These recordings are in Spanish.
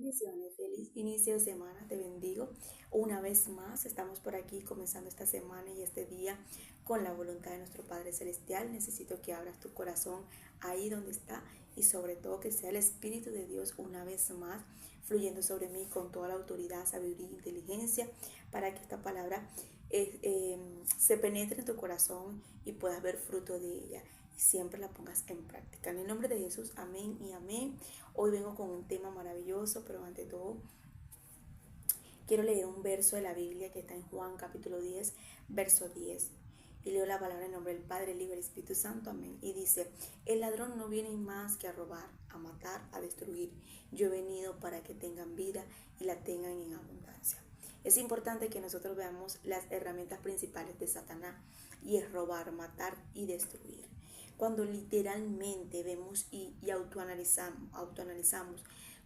Bendiciones, feliz inicio de semana, te bendigo. Una vez más, estamos por aquí comenzando esta semana y este día con la voluntad de nuestro Padre Celestial. Necesito que abras tu corazón ahí donde está y sobre todo que sea el Espíritu de Dios una vez más fluyendo sobre mí con toda la autoridad, sabiduría e inteligencia para que esta palabra se penetre en tu corazón y puedas ver fruto de ella y siempre la pongas en práctica. En el nombre de Jesús, amén y amén. Hoy vengo con un tema maravilloso, pero ante todo quiero leer un verso de la Biblia que está en Juan capítulo 10, verso 10. Y leo la palabra en nombre del Padre, el Hijo y el Espíritu Santo, amén. Y dice, el ladrón no viene más que a robar, a matar, a destruir. Yo he venido para que tengan vida y la tengan en abundancia. Es importante que nosotros veamos las herramientas principales de Satanás y es robar, matar y destruir. Cuando literalmente vemos y autoanalizamos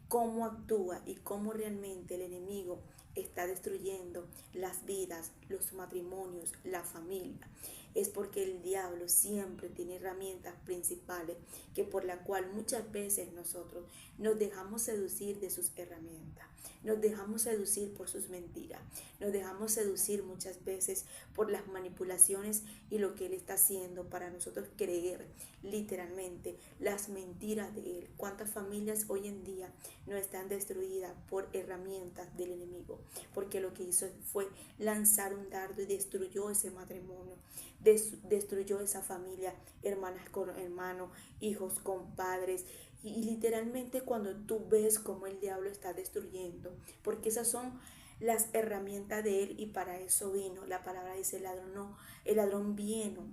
cómo actúa y cómo realmente el enemigo está destruyendo las vidas, los matrimonios, la familia, es porque el diablo siempre tiene herramientas principales que por la cual muchas veces nosotros nos dejamos seducir de sus herramientas, nos dejamos seducir por sus mentiras, nos dejamos seducir muchas veces por las manipulaciones y lo que él está haciendo para nosotros creer literalmente las mentiras de él. ¿Cuántas familias hoy en día no están destruidas por herramientas del enemigo? Porque lo que hizo fue lanzar un dardo y destruyó ese matrimonio, destruyó esa familia, hermanas con hermanos, hijos con padres. Y literalmente cuando tú ves cómo el diablo está destruyendo, porque esas son las herramientas de él y para eso vino. La palabra dice el ladrón no, el ladrón vino,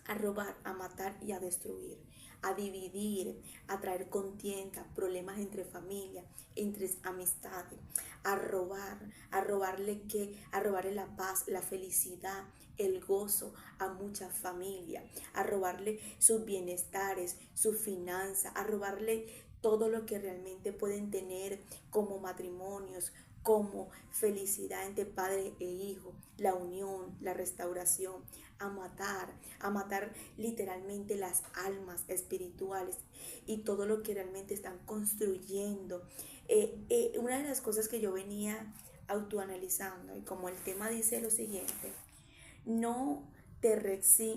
a robar, a matar y a destruir, a dividir, a traer contienda, problemas entre familias, entre amistades, a robarle qué, a robarle la paz, la felicidad, el gozo a muchas familias, a robarle sus bienestares, sus finanzas, a robarle todo lo que realmente pueden tener como matrimonios, como felicidad entre padre e hijo, la unión, la restauración, a matar literalmente las almas espirituales y todo lo que realmente están construyendo. Una de las cosas que yo venía autoanalizando, y como el tema dice lo siguiente, no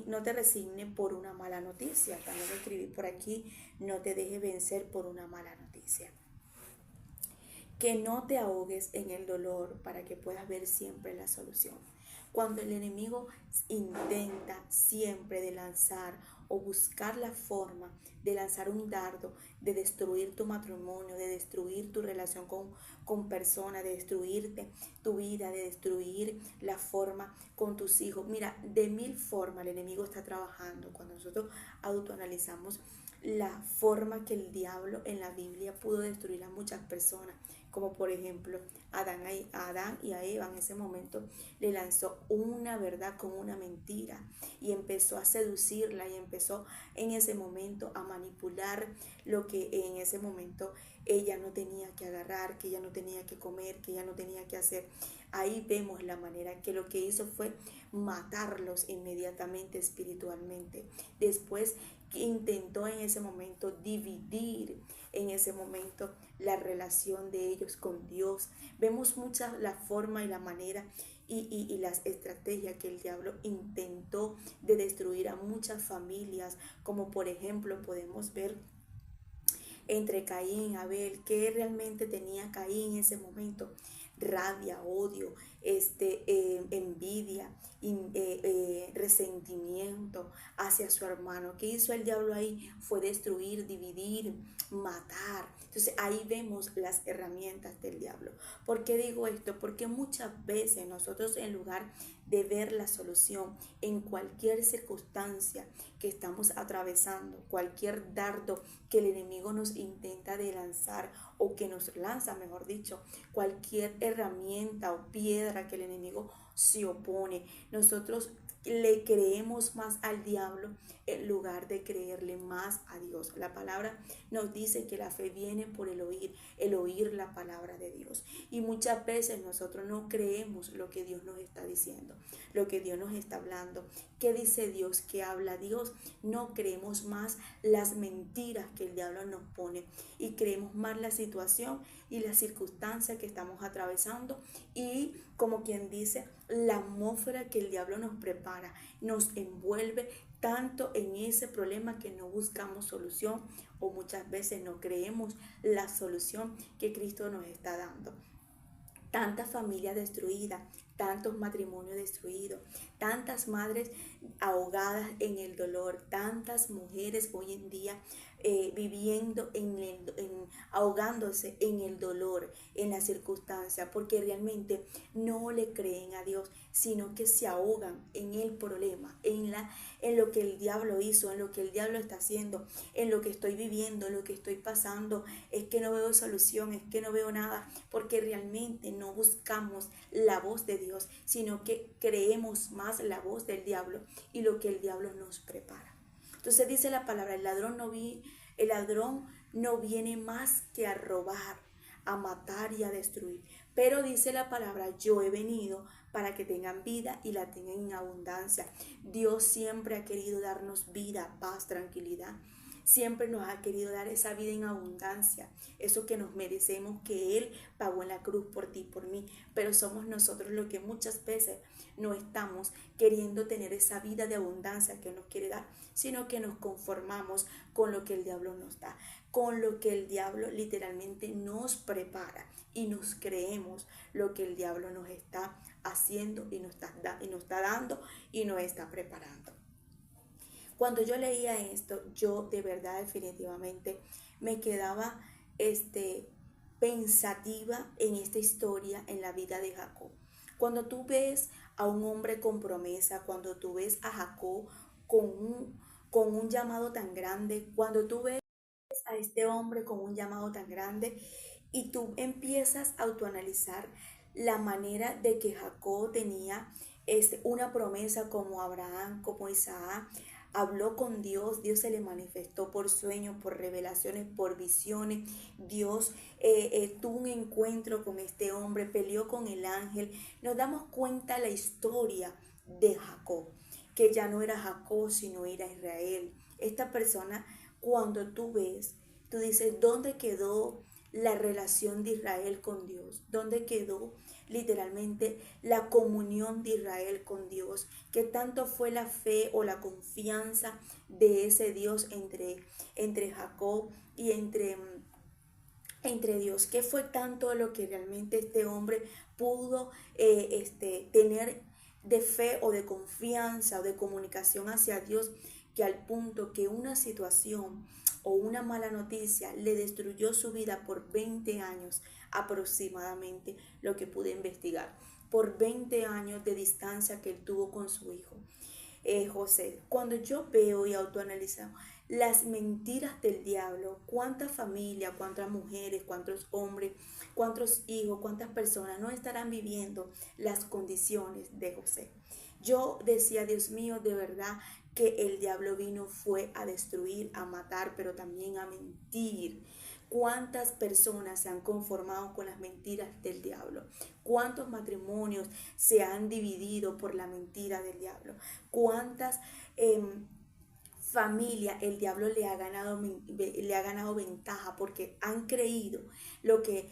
no te resigne por una mala noticia. También lo escribí por aquí, no te dejes vencer por una mala noticia. Que no te ahogues en el dolor para que puedas ver siempre la solución. Cuando el enemigo intenta siempre de lanzar o buscar la forma de lanzar un dardo, de destruir tu matrimonio, de destruir tu relación con personas, de destruirte tu vida, de destruir la forma con tus hijos. Mira, de mil formas el enemigo está trabajando. Cuando nosotros autoanalizamos la forma que el diablo en la Biblia pudo destruir a muchas personas, como por ejemplo a Adán y a Eva en ese momento le lanzó una verdad con una mentira y empezó a seducirla y empezó en ese momento a manipular lo que en ese momento ella no tenía que agarrar, que ella no tenía que comer, que ella no tenía que hacer. Ahí vemos la manera que lo que hizo fue matarlos inmediatamente espiritualmente. Después intentó en ese momento dividir en ese momento la relación de ellos con Dios. Vemos mucha la forma y la manera y las estrategias que el diablo intentó de destruir a muchas familias, como por ejemplo podemos ver entre Caín y Abel, que realmente tenía Caín en ese momento: rabia, odio, envidia, resentimiento hacia su hermano. ¿Qué hizo el diablo ahí? Fue destruir, dividir, matar. Entonces ahí vemos las herramientas del diablo. ¿Por qué digo esto? Porque muchas veces nosotros, en lugar de ver la solución en cualquier circunstancia que estamos atravesando, cualquier dardo que el enemigo nos intenta de lanzar o que nos lanza, mejor dicho, cualquier herramienta o piedra que el enemigo se opone, nosotros le creemos más al diablo en lugar de creerle más a Dios. La palabra nos dice que la fe viene por el oír la palabra de Dios. Y muchas veces nosotros no creemos lo que Dios nos está diciendo, lo que Dios nos está hablando. ¿Qué dice Dios? ¿Qué habla Dios? No creemos más las mentiras que el diablo nos pone y creemos más la situación y la circunstancia que estamos atravesando y, como quien dice, la atmósfera que el diablo nos prepara, nos envuelve tanto en ese problema que no buscamos solución o muchas veces no creemos la solución que Cristo nos está dando. Tantas familias destruidas, tantos matrimonios destruidos, tantas madres ahogadas en el dolor, tantas mujeres hoy en día viviendo ahogándose en el dolor, en la circunstancia, porque realmente no le creen a Dios, sino que se ahogan en el problema, en lo que el diablo hizo, en lo que el diablo está haciendo, en lo que estoy viviendo, en lo que estoy pasando. Es que no veo solución, es que no veo nada, porque realmente no buscamos la voz de Dios, sino que creemos más la voz del diablo y lo que el diablo nos prepara. Entonces dice la palabra, el ladrón no viene más que a robar, a matar y a destruir. Pero dice la palabra, yo he venido para que tengan vida y la tengan en abundancia. Dios siempre ha querido darnos vida, paz, tranquilidad. Siempre nos ha querido dar esa vida en abundancia, eso que nos merecemos, que Él pagó en la cruz por ti y por mí. Pero somos nosotros los que muchas veces no estamos queriendo tener esa vida de abundancia que nos quiere dar, sino que nos conformamos con lo que el diablo nos da, con lo que el diablo literalmente nos prepara y nos creemos lo que el diablo nos está haciendo y nos está dando y nos está preparando. Cuando yo leía esto, yo de verdad definitivamente me quedaba pensativa en esta historia, en la vida de Jacob. Cuando tú ves a un hombre con promesa, cuando tú ves a Jacob con un llamado tan grande, cuando tú ves a este hombre con un llamado tan grande y tú empiezas a autoanalizar la manera de que Jacob tenía una promesa como Abraham, como Isaac, habló con Dios, Dios se le manifestó por sueños, por revelaciones, por visiones. Dios tuvo un encuentro con este hombre, peleó con el ángel. Nos damos cuenta la historia de Jacob, que ya no era Jacob, sino era Israel. Esta persona, cuando tú ves, tú dices, ¿dónde quedó la relación de Israel con Dios? ¿Dónde quedó literalmente la comunión de Israel con Dios? ¿Qué tanto fue la fe o la confianza de ese Dios entre Jacob y entre Dios? ¿Qué fue tanto lo que realmente este hombre pudo tener de fe o de confianza o de comunicación hacia Dios, que al punto que una situación o una mala noticia le destruyó su vida por 20 años aproximadamente, lo que pude investigar, por 20 años de distancia que él tuvo con su hijo José? Cuando yo veo y autoanalizo las mentiras del diablo, cuántas familias, cuántas mujeres, cuántos hombres, cuántos hijos, cuántas personas no estarán viviendo las condiciones de José. Yo decía, Dios mío, de verdad que el diablo vino fue a destruir, a matar, pero también a mentir. ¿Cuántas personas se han conformado con las mentiras del diablo? ¿Cuántos matrimonios se han dividido por la mentira del diablo? ¿Cuántas familia el diablo le ha ganado ventaja porque han creído lo que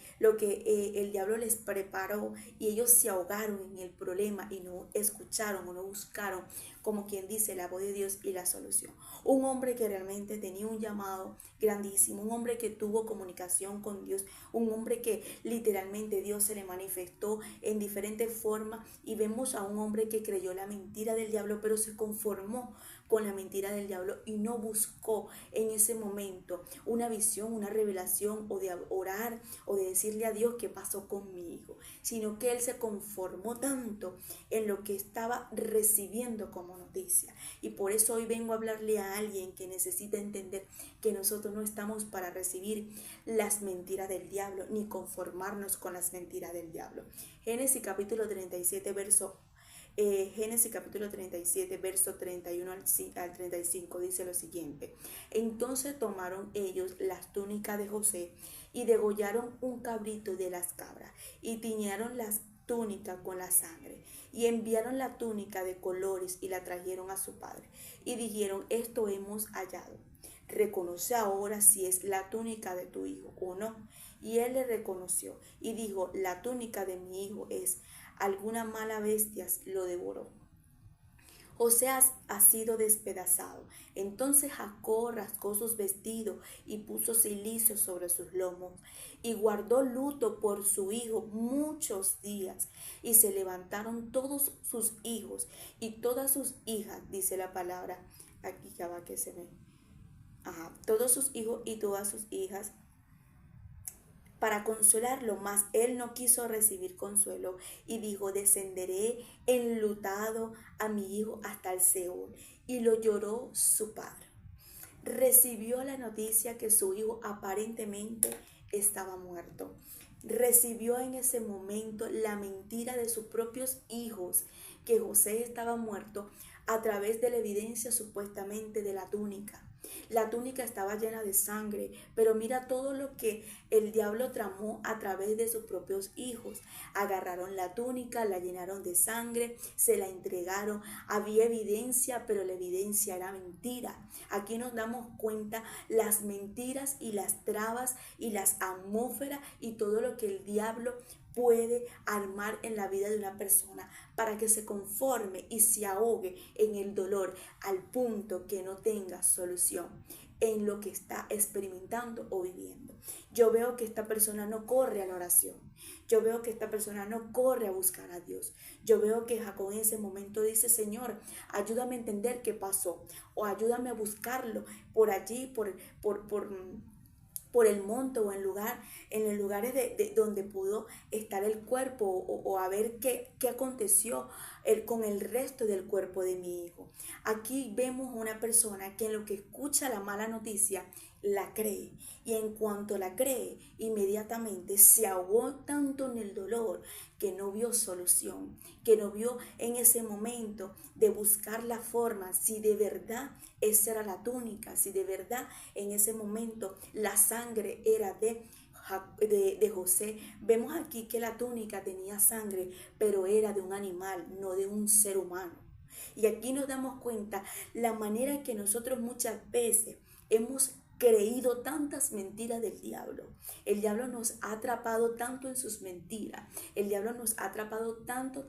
el diablo les preparó y ellos se ahogaron en el problema y no escucharon o no buscaron, como quien dice, la voz de Dios y la solución? Un hombre que realmente tenía un llamado grandísimo, un hombre que tuvo comunicación con Dios, un hombre que literalmente Dios se le manifestó en diferentes formas, y vemos a un hombre que creyó la mentira del diablo, pero se conformó con la mentira del diablo y no buscó en ese momento una visión, una revelación, o de orar o de decirle a Dios qué pasó con mi hijo, sino que él se conformó tanto en lo que estaba recibiendo como noticia. Y por eso hoy vengo a hablarle a alguien que necesita entender que nosotros no estamos para recibir las mentiras del diablo ni conformarnos con las mentiras del diablo. Génesis capítulo 37, verso Génesis capítulo 37, verso 31 al 35, dice lo siguiente. Entonces tomaron ellos las túnicas de José y degollaron un cabrito de las cabras y tiñeron las túnicas con la sangre y enviaron la túnica de colores y la trajeron a su padre y dijeron, esto hemos hallado. Reconoce ahora si es la túnica de tu hijo o no. Y él le reconoció y dijo, la túnica de mi hijo es. Alguna mala bestia lo devoró. José ha sido despedazado. Entonces Jacob rasgó sus vestidos y puso cilicio sobre sus lomos y guardó luto por su hijo muchos días. Y se levantaron todos sus hijos y todas sus hijas, dice la palabra. Aquí ya va que se ve. Todos sus hijos y todas sus hijas para consolarlo, mas él no quiso recibir consuelo y dijo, descenderé enlutado a mi hijo hasta el Seol. Y lo lloró su padre. Recibió la noticia que su hijo aparentemente estaba muerto. Recibió en ese momento la mentira de sus propios hijos, que José estaba muerto, a través de la evidencia supuestamente de la túnica. La túnica estaba llena de sangre, pero mira todo lo que el diablo tramó a través de sus propios hijos. Agarraron la túnica, la llenaron de sangre, se la entregaron. Había evidencia, pero la evidencia era mentira. Aquí nos damos cuenta las mentiras y las trabas y las atmósferas y todo lo que el diablo puede armar en la vida de una persona para que se conforme y se ahogue en el dolor al punto que no tenga solución en lo que está experimentando o viviendo. Yo veo que esta persona no corre a la oración. Yo veo que esta persona no corre a buscar a Dios. Yo veo que Jacob en ese momento dice, Señor, ayúdame a entender qué pasó o ayúdame a buscarlo por allí, por el monte o en los lugares de donde pudo estar el cuerpo o a ver qué aconteció con el resto del cuerpo de mi hijo. Aquí vemos una persona que en lo que escucha la mala noticia la cree, y en cuanto la cree inmediatamente se ahogó tanto en el dolor que no vio solución, que no vio en ese momento de buscar la forma, si de verdad esa era la túnica, si de verdad en ese momento la sangre era de José. Vemos aquí que la túnica tenía sangre, pero era de un animal, no de un ser humano. Y aquí nos damos cuenta la manera en que nosotros muchas veces hemos creído tantas mentiras del diablo. El diablo nos ha atrapado tanto en sus mentiras. El diablo nos ha atrapado tanto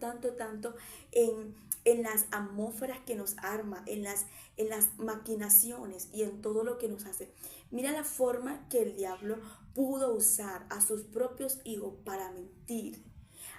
en las atmósferas que nos arma, en las maquinaciones y en todo lo que nos hace. Mira la forma que el diablo pudo usar a sus propios hijos para mentir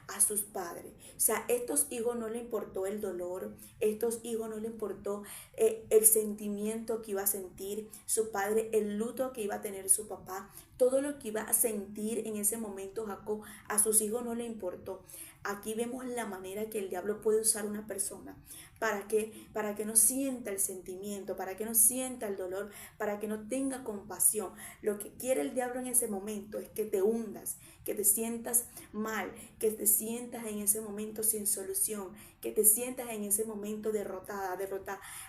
a sus padres. O sea, estos hijos no le importó el dolor, estos hijos no le importó el sentimiento que iba a sentir su padre, el luto que iba a tener su papá, todo lo que iba a sentir en ese momento Jacob, a sus hijos no le importó. Aquí vemos la manera que el diablo puede usar a una persona para que no sienta el sentimiento, para que no sienta el dolor, para que no tenga compasión. Lo que quiere el diablo en ese momento es que te hundas, que te sientas mal, que te sientas en ese momento sin solución, que te sientas en ese momento derrotada,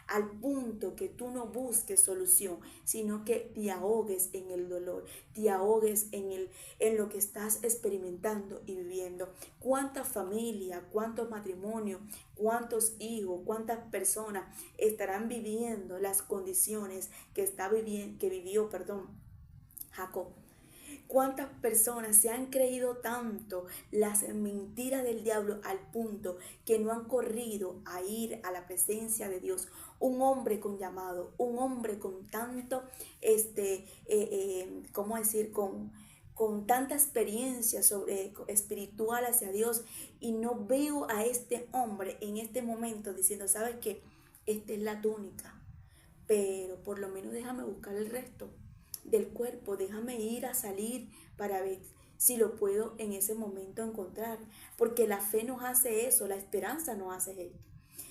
al punto que tú no busques solución, sino que te ahogues en el dolor, te ahogues en lo que estás experimentando y viviendo. ¿Cuántas familias, cuántos matrimonios, cuántos hijos, cuántas personas estarán viviendo las condiciones que vivió Jacob? ¿Cuántas personas se han creído tanto las mentiras del diablo al punto que no han corrido a ir a la presencia de Dios? Un hombre con llamado, un hombre con tanto, ¿cómo decir? Con tanta experiencia espiritual hacia Dios, y no veo a este hombre en este momento diciendo, ¿sabes qué? Esta es la túnica, pero por lo menos déjame buscar el resto del cuerpo, déjame ir a salir para ver si lo puedo en ese momento encontrar, porque la fe nos hace eso, la esperanza nos hace esto.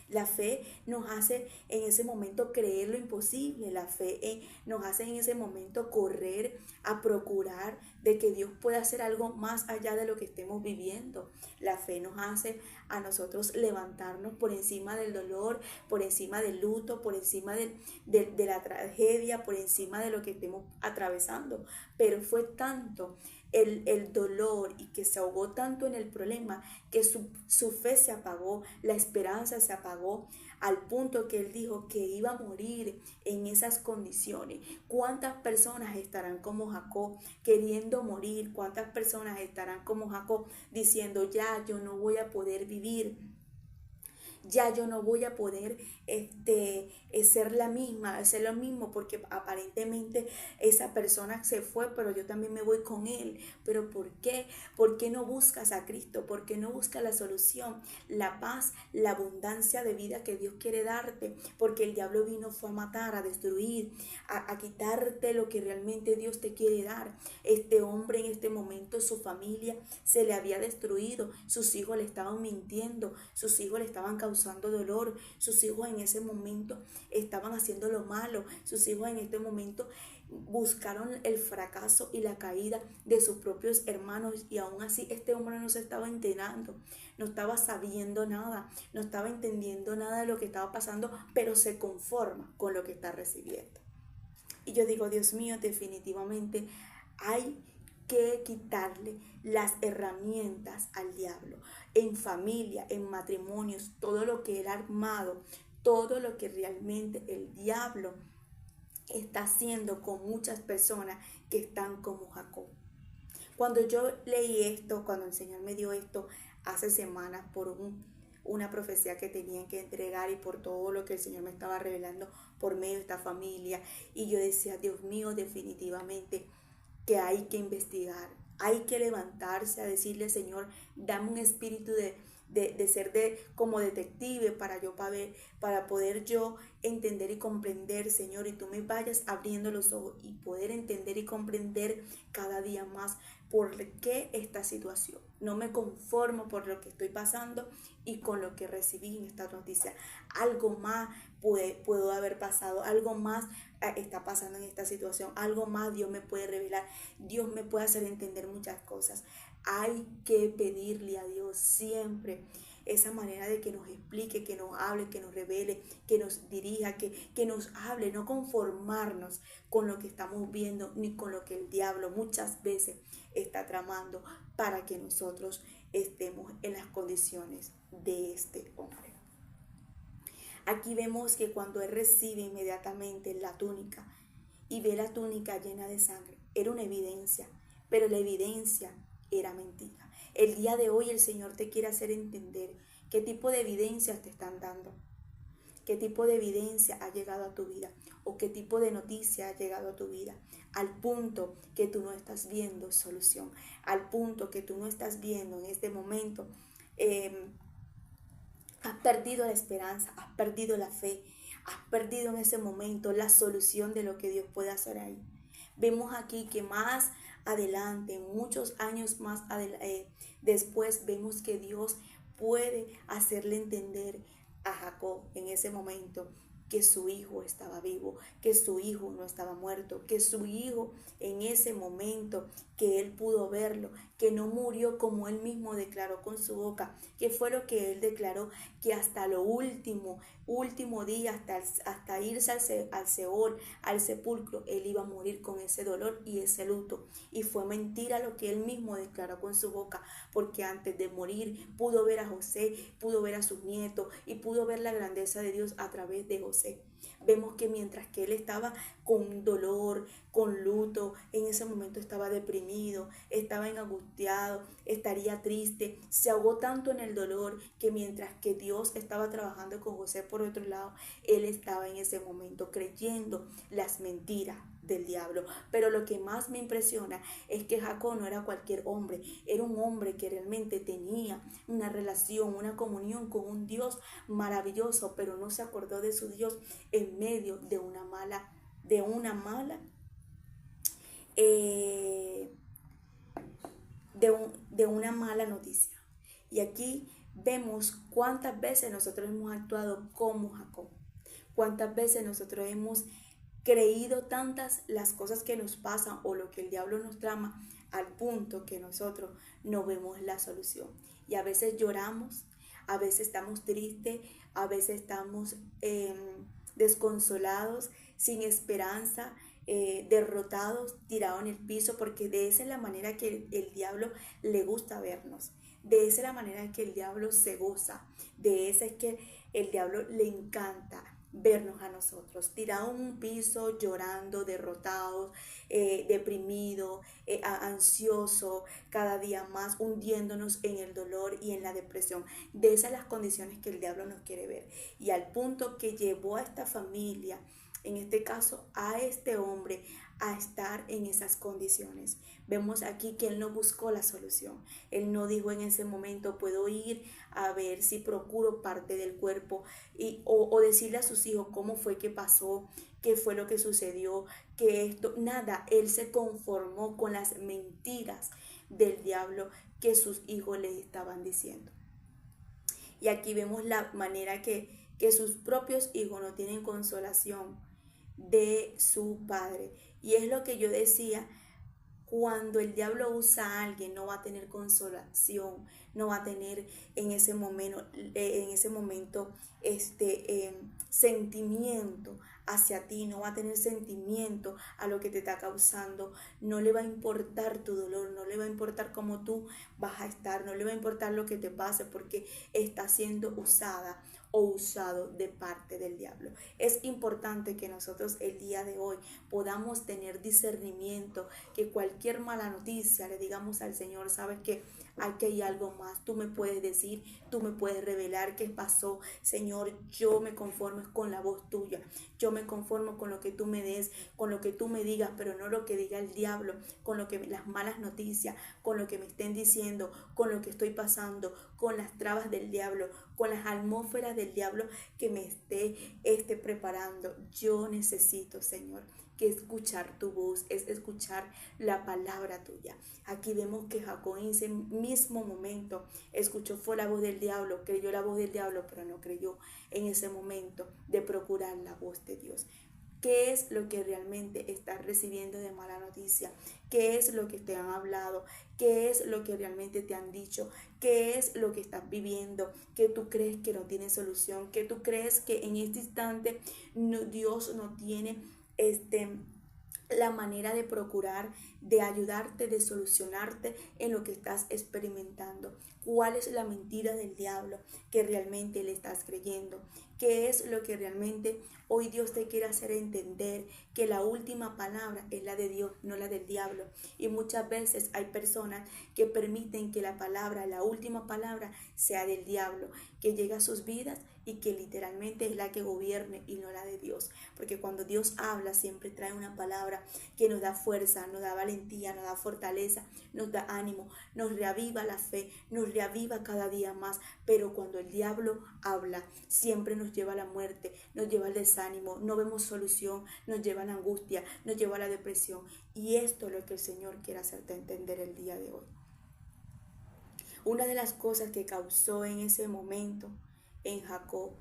La fe nos hace en ese momento creer lo imposible. La fe nos hace en ese momento correr a procurar de que Dios pueda hacer algo más allá de lo que estemos viviendo. La fe nos hace a nosotros levantarnos por encima del dolor, por encima del luto, por encima de la tragedia, por encima de lo que estemos atravesando. Pero fue tanto el dolor y que se ahogó tanto en el problema que su fe se apagó, la esperanza se apagó, al punto que él dijo que iba a morir en esas condiciones. ¿Cuántas personas estarán como Jacob queriendo morir? ¿Cuántas personas estarán como Jacob diciendo, ya yo no voy a poder vivir? Ya yo no voy a poder ser la misma, hacer lo mismo, porque aparentemente esa persona se fue, pero yo también me voy con él. ¿Pero por qué? ¿Por qué no buscas a Cristo? ¿Por qué no buscas la solución, la paz, la abundancia de vida que Dios quiere darte? Porque el diablo fue a matar, a destruir, a quitarte lo que realmente Dios te quiere dar. Este hombre en este momento, su familia se le había destruido, sus hijos le estaban mintiendo, sus hijos le estaban causando dolor, sus hijos en ese momento estaban haciendo lo malo, sus hijos en este momento buscaron el fracaso y la caída de sus propios hermanos, y aún así este hombre no se estaba enterando, no estaba sabiendo nada, no estaba entendiendo nada de lo que estaba pasando, pero se conforma con lo que está recibiendo. Y yo digo, Dios mío, definitivamente hay que quitarle las herramientas al diablo. En familia, en matrimonios, todo lo que él ha armado, todo lo que realmente el diablo está haciendo con muchas personas que están como Jacob. Cuando yo leí esto, cuando el Señor me dio esto hace semanas por una profecía que tenían que entregar y por todo lo que el Señor me estaba revelando por medio de esta familia, y yo decía, Dios mío, definitivamente que hay que investigar, hay que levantarse a decirle, Señor, dame un espíritu de ser como detective para poder yo entender y comprender, Señor, y tú me vayas abriendo los ojos y poder entender y comprender cada día más por qué esta situación. No me conformo por lo que estoy pasando y con lo que recibí en esta noticia. Algo más puedo haber pasado, algo más está pasando en esta situación, algo más Dios me puede revelar, Dios me puede hacer entender muchas cosas. Hay que pedirle a Dios siempre esa manera de que nos explique, que nos hable, que nos revele, que nos dirija, que nos hable, no conformarnos con lo que estamos viendo ni con lo que el diablo muchas veces está tramando para que nosotros estemos en las condiciones de este hombre. Aquí vemos que cuando él recibe inmediatamente la túnica y ve la túnica llena de sangre, era una evidencia, pero la evidencia era mentira. El día de hoy el Señor te quiere hacer entender qué tipo de evidencias te están dando, qué tipo de evidencia ha llegado a tu vida o qué tipo de noticia ha llegado a tu vida, al punto que tú no estás viendo solución, al punto que tú no estás viendo en este momento. Has perdido la esperanza, has perdido la fe, has perdido en ese momento la solución de lo que Dios puede hacer ahí. Vemos aquí que más adelante, muchos años más después, vemos que Dios puede hacerle entender a Jacob en ese momento que su hijo estaba vivo, que su hijo no estaba muerto, que su hijo en ese momento que él pudo verlo, que no murió como él mismo declaró con su boca, que fue lo que él declaró, que hasta lo último día, hasta irse al Seol, al sepulcro, él iba a morir con ese dolor y ese luto. Y fue mentira lo que él mismo declaró con su boca, porque antes de morir pudo ver a José, pudo ver a sus nietos y pudo ver la grandeza de Dios a través de José. Vemos que mientras que él estaba con dolor, con luto, en ese momento estaba deprimido, estaba angustiado, estaría triste, se ahogó tanto en el dolor que mientras que Dios estaba trabajando con José por otro lado, él estaba en ese momento creyendo las mentiras del diablo. Pero lo que más me impresiona es que Jacob no era cualquier hombre, era un hombre que realmente tenía una relación, una comunión con un Dios maravilloso, pero no se acordó de su Dios en medio de una mala de una mala noticia. Y aquí vemos cuántas veces nosotros hemos actuado como Jacob, cuántas veces nosotros hemos creído tantas las cosas que nos pasan o lo que el diablo nos trama al punto que nosotros no vemos la solución. Y a veces lloramos, a veces estamos tristes, a veces estamos desconsolados, sin esperanza, derrotados, tirados en el piso, porque de esa es la manera que el diablo le gusta vernos. De esa es la manera que el diablo se goza. De esa es que el diablo le encanta vernos a nosotros, tirados en un piso, llorando, derrotados, deprimidos, ansiosos, cada día más hundiéndonos en el dolor y en la depresión. De esas las condiciones que el diablo nos quiere ver. Y al punto que llevó a esta familia, en este caso a este hombre, a estar en esas condiciones. Vemos aquí que él no buscó la solución. Él no dijo en ese momento, puedo ir a ver si procuro parte del cuerpo o decirle a sus hijos cómo fue que pasó, qué fue lo que sucedió, que esto, nada. Él se conformó con las mentiras del diablo que sus hijos le estaban diciendo. Y aquí vemos la manera que sus propios hijos no tienen consolación de su padre. Y es lo que yo decía, cuando el diablo usa a alguien no va a tener consolación, no va a tener en ese momento sentimiento hacia ti, no va a tener sentimiento a lo que te está causando, no le va a importar tu dolor, no le va a importar cómo tú vas a estar, no le va a importar lo que te pase, porque está siendo usada o usado de parte del diablo. Es importante que nosotros el día de hoy podamos tener discernimiento, que cualquier mala noticia le digamos al Señor, sabes que aquí hay algo más, tú me puedes decir, tú me puedes revelar qué pasó, Señor, yo me conformo con la voz tuya, yo me conformo con lo que tú me des, con lo que tú me digas, pero no lo que diga el diablo, con lo que las malas noticias, con lo que me estén diciendo, con lo que estoy pasando, con las trabas del diablo, con las atmósferas del diablo que me esté preparando. Yo necesito, Señor, que escuchar tu voz, es escuchar la palabra tuya. Aquí vemos que Jacob en ese mismo momento escuchó, fue la voz del diablo, creyó la voz del diablo, pero no creyó en ese momento de procurar la voz de Dios. ¿Qué es lo que realmente estás recibiendo de mala noticia? ¿Qué es lo que te han hablado? ¿Qué es lo que realmente te han dicho? ¿Qué es lo que estás viviendo? ¿Que tú crees que no tiene solución? ¿Que tú crees que en este instante Dios no tiene la manera de procurar, de ayudarte, de solucionarte en lo que estás experimentando? ¿Cuál es la mentira del diablo que realmente le estás creyendo? ¿Qué es lo que realmente hoy Dios te quiere hacer entender? Que la última palabra es la de Dios, no la del diablo. Y muchas veces hay personas que permiten que la palabra, la última palabra, sea del diablo, que llega a sus vidas y que literalmente es la que gobierne y no la de Dios. Porque cuando Dios habla siempre trae una palabra que nos da fuerza, nos da valentía, nos da fortaleza, nos da ánimo, nos reaviva la fe, nos reaviva cada día más. Pero cuando el diablo habla siempre nos lleva a la muerte, nos lleva al desánimo, no vemos solución, nos lleva a la angustia, nos lleva a la depresión. Y esto es lo que el Señor quiere hacerte entender el día de hoy. Una de las cosas que causó en ese momento en Jacob,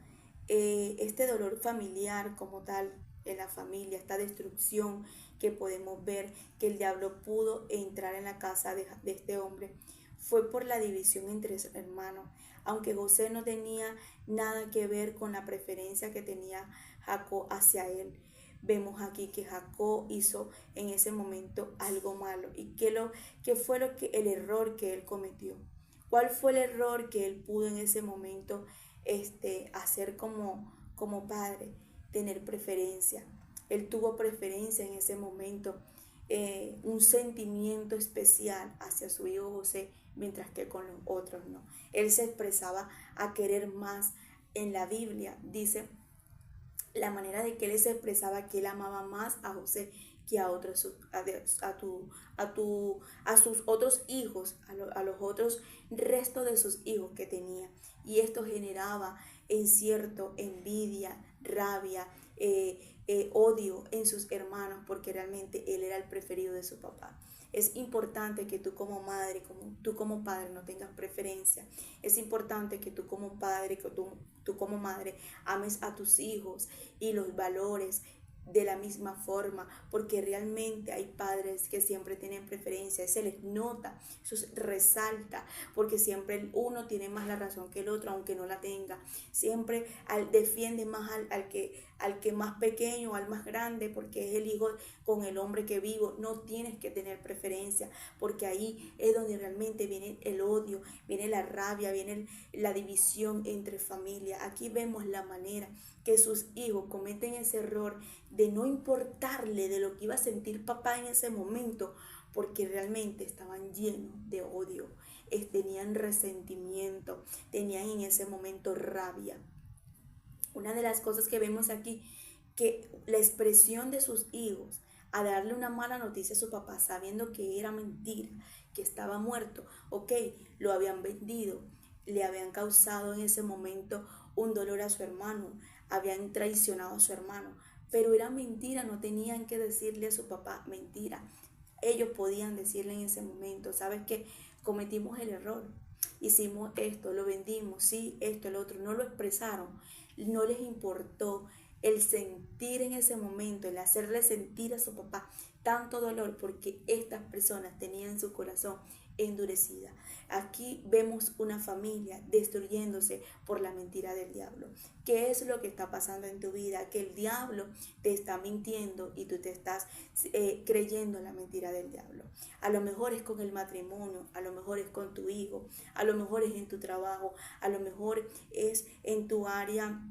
este dolor familiar como tal en la familia, esta destrucción que podemos ver que el diablo pudo entrar en la casa de este hombre, fue por la división entre sus hermanos. Aunque José no tenía nada que ver con la preferencia que tenía Jacob hacia él, vemos aquí que Jacob hizo en ese momento algo malo. ¿Y qué fue el error que él cometió? ¿Cuál fue el error que él pudo en ese momento hacer como padre? Tener preferencia. Él tuvo preferencia en ese momento, un sentimiento especial hacia su hijo José, mientras que con los otros no. Él se expresaba a querer más. En la Biblia dice la manera de que él se expresaba que él amaba más a José que a otros, a sus otros hijos, a los otros restos de sus hijos que tenía. Y esto generaba en cierto envidia, rabia, odio en sus hermanos, porque realmente él era el preferido de su papá. Es importante que tú como madre, tú como padre no tengas preferencia. Es importante que tú como padre, que tú como madre ames a tus hijos y los valores de la misma forma, porque realmente hay padres que siempre tienen preferencia, se les nota, eso resalta, porque siempre uno tiene más la razón que el otro, aunque no la tenga, siempre defiende más al que más pequeño, al más grande, porque es el hijo con el hombre que vivo. No tienes que tener preferencia, porque ahí es donde realmente viene el odio, viene la rabia, viene la división entre familia. Aquí vemos la manera que sus hijos cometen ese error de no importarle de lo que iba a sentir papá en ese momento, porque realmente estaban llenos de odio, tenían resentimiento, tenían en ese momento rabia. Una de las cosas que vemos aquí, que la expresión de sus hijos a darle una mala noticia a su papá, sabiendo que era mentira, que estaba muerto, ok, lo habían vendido, le habían causado en ese momento un dolor a su hermano, habían traicionado a su hermano, pero era mentira, no tenían que decirle a su papá mentira. Ellos podían decirle en ese momento, ¿sabes qué? Cometimos el error, hicimos esto, lo vendimos, sí, esto, el otro, no lo expresaron, no les importó el sentir en ese momento, el hacerle sentir a su papá tanto dolor, porque estas personas tenían su corazón endurecida. Aquí vemos una familia destruyéndose por la mentira del diablo. ¿Qué es lo que está pasando en tu vida? Que el diablo te está mintiendo y tú te estás creyendo la mentira del diablo. A lo mejor es con el matrimonio, a lo mejor es con tu hijo, a lo mejor es en tu trabajo, a lo mejor es en tu área,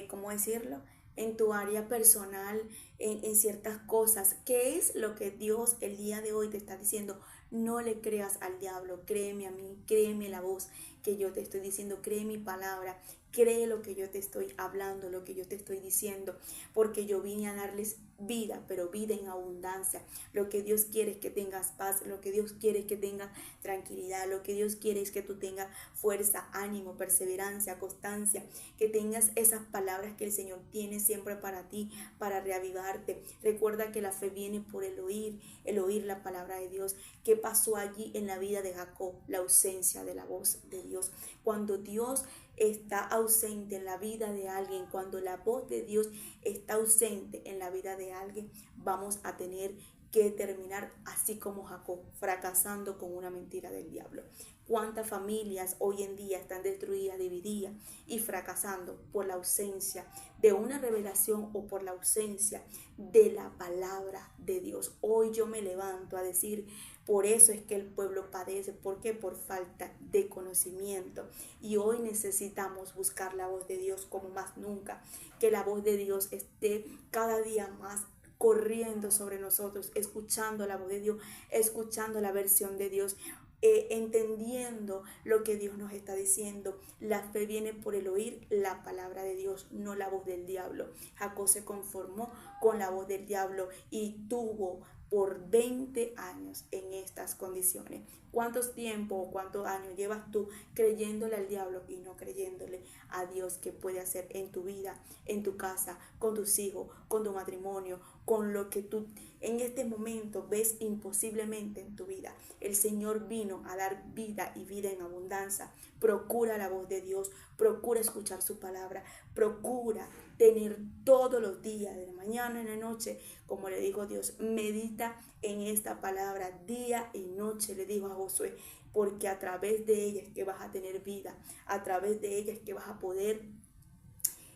¿cómo decirlo? En tu área personal, en ciertas cosas. ¿Qué es lo que Dios el día de hoy te está diciendo? No le creas al diablo, créeme a mí, créeme la voz que yo te estoy diciendo, cree mi palabra, cree lo que yo te estoy hablando, lo que yo te estoy diciendo, porque yo vine a darles vida, pero vida en abundancia. Lo que Dios quiere es que tengas paz, lo que Dios quiere es que tengas tranquilidad, lo que Dios quiere es que tú tengas fuerza, ánimo, perseverancia, constancia, que tengas esas palabras que el Señor tiene siempre para ti, para reavivarte. Recuerda que la fe viene por el oír la palabra de Dios. ¿Qué pasó allí en la vida de Jacob? La ausencia de la voz de Dios. Cuando Dios está ausente en la vida de alguien, cuando la voz de Dios está ausente en la vida de alguien, vamos a tener que terminar así como Jacob, fracasando con una mentira del diablo. ¿Cuántas familias hoy en día están destruidas, divididas y fracasando por la ausencia de una revelación o por la ausencia de la palabra de Dios? Hoy yo me levanto a decir, por eso es que el pueblo padece. ¿Por qué? Por falta de conocimiento. Y hoy necesitamos buscar la voz de Dios como más nunca. Que la voz de Dios esté cada día más corriendo sobre nosotros, escuchando la voz de Dios, escuchando la versión de Dios, entendiendo lo que Dios nos está diciendo. La fe viene por el oír la palabra de Dios, no la voz del diablo. Jacob se conformó con la voz del diablo y tuvo por 20 años en estas condiciones. ¿Cuántos tiempos o cuántos años llevas tú creyéndole al diablo y no creyéndole a Dios, que puede hacer en tu vida, en tu casa, con tus hijos, con tu matrimonio, con lo que tú en este momento ves imposiblemente en tu vida? El Señor vino a dar vida y vida en abundancia. Procura la voz de Dios, procura escuchar su palabra, procura tener todos los días, de la mañana en la noche, como le dijo Dios, medita en esta palabra día y noche, le dijo a Josué, porque a través de ella es que vas a tener vida, a través de ella es que vas a poder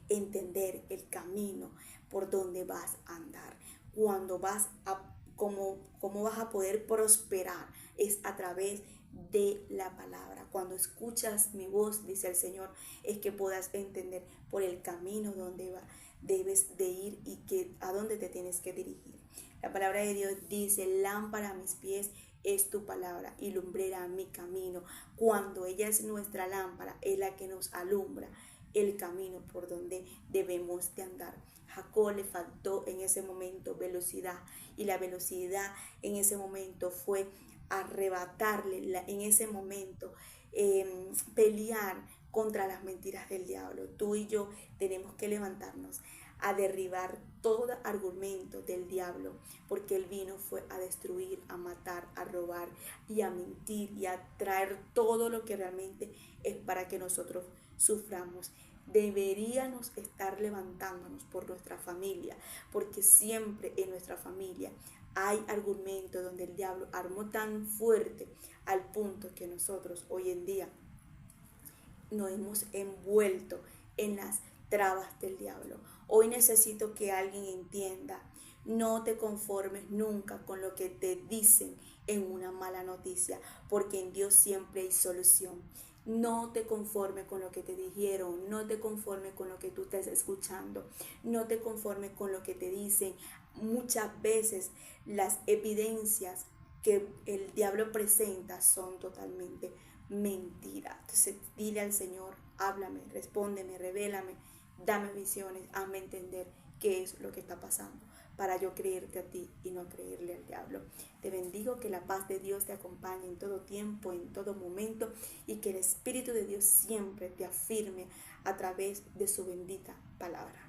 entender el camino por donde vas a andar. Cuando vas a, cómo vas a poder prosperar, es a través de la palabra. Cuando escuchas mi voz, dice el Señor, es que puedas entender por el camino donde debes de ir y a dónde te tienes que dirigir. La palabra de Dios dice, lámpara a mis pies es tu palabra y lumbrera a mi camino. Cuando ella es nuestra lámpara, es la que nos alumbra el camino por donde debemos de andar. Jacob le faltó en ese momento velocidad, y la velocidad en ese momento fue arrebatarle, en ese momento pelear contra las mentiras del diablo. Tú y yo tenemos que levantarnos a derribar todo argumento del diablo, porque él vino fue a destruir, a matar, a robar y a mentir y a traer todo lo que realmente es para que nosotros suframos. Deberíamos estar levantándonos por nuestra familia, porque siempre en nuestra familia hay argumentos donde el diablo armó tan fuerte al punto que nosotros hoy en día nos hemos envuelto en las trabas del diablo. Hoy necesito que alguien entienda: no te conformes nunca con lo que te dicen en una mala noticia, porque en Dios siempre hay solución. No te conformes con lo que te dijeron, no te conformes con lo que tú estás escuchando, no te conformes con lo que te dicen. Muchas veces las evidencias que el diablo presenta son totalmente mentiras. Entonces dile al Señor: háblame, respóndeme, revélame, dame visiones, hazme entender qué es lo que está pasando, para yo creerte a ti y no creerle al diablo. Te bendigo, que la paz de Dios te acompañe en todo tiempo, en todo momento, y que el Espíritu de Dios siempre te afirme a través de su bendita palabra.